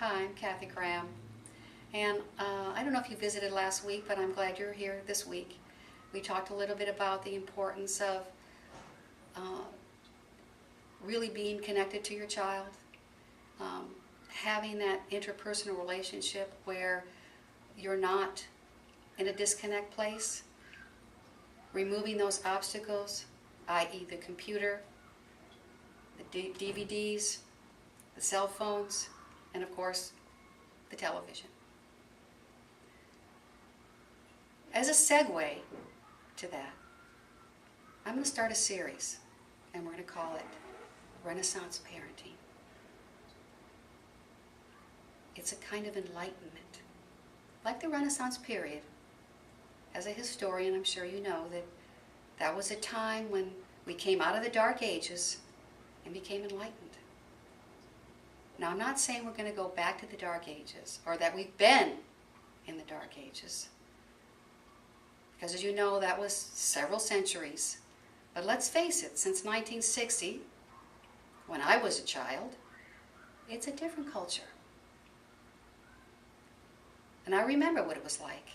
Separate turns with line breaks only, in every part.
Hi, I'm Kathy Graham, and I don't know if you visited last week, but I'm glad you're here this week. We talked a little bit about the importance of really being connected to your child, having that interpersonal relationship where you're not in a disconnect place, removing those obstacles, i.e. the computer, the DVDs, the cell phones, and of course, the television. As a segue to that, I'm going to start a series, and we're going to call it Renaissance Parenting. It's a kind of enlightenment. Like the Renaissance period, as a historian, I'm sure you know that that was a time when we came out of the Dark Ages and became enlightened. Now, I'm not saying we're going to go back to the Dark Ages or that we've been in the Dark Ages, because as you know, that was several centuries. But let's face it, since 1960, when I was a child, it's a different culture. And I remember what it was like.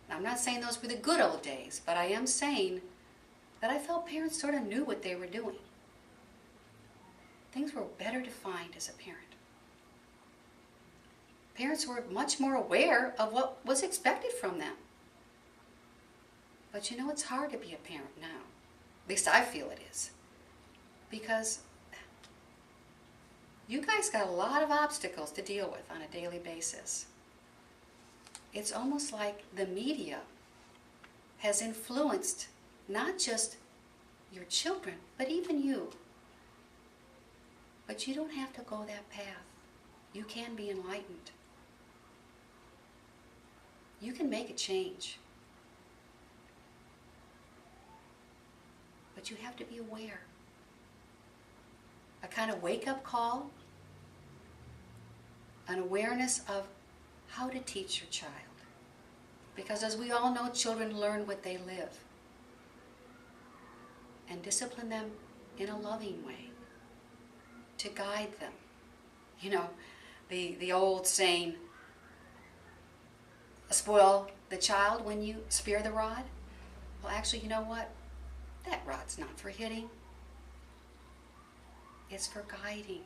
Now, I'm not saying those were the good old days, but I am saying that I felt parents sort of knew what they were doing. Things were better defined as a parent. Parents were much more aware of what was expected from them. But you know, it's hard to be a parent now. At least I feel it is. Because you guys got a lot of obstacles to deal with on a daily basis. It's almost like the media has influenced not just your children, but even you. But you don't have to go that path. You can be enlightened. You can make a change. But you have to be aware. A kind of wake-up call, an awareness of how to teach your child. Because as we all know, children learn what they live. And discipline them in a loving way, to guide them. You know, the old saying, spoil the child when you spare the rod. Well, actually, you know what? That rod's not for hitting. It's for guiding.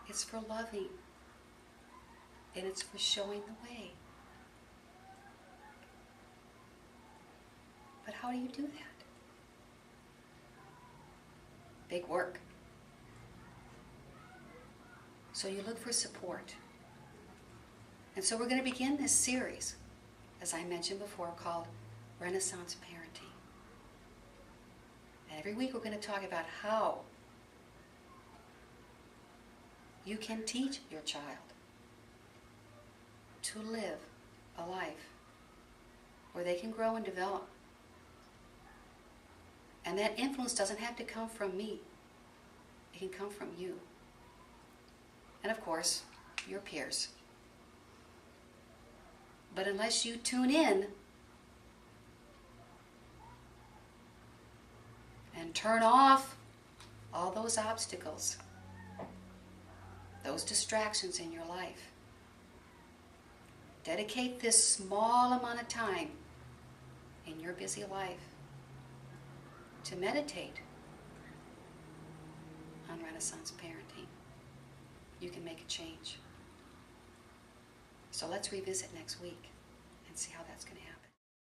It's for loving. And it's for showing the way. But how do you do that? Big work. So you look for support. And so we're going to begin this series, as I mentioned before, called Renaissance Parenting. And every week we're going to talk about how you can teach your child to live a life where they can grow and develop. And that influence doesn't have to come from me. It can come from you. And of course, your peers. But unless you tune in and turn off all those obstacles, those distractions in your life, dedicate this small amount of time in your busy life to meditate on Renaissance parenting, you can make a change. So let's revisit next week and see how that's going to happen.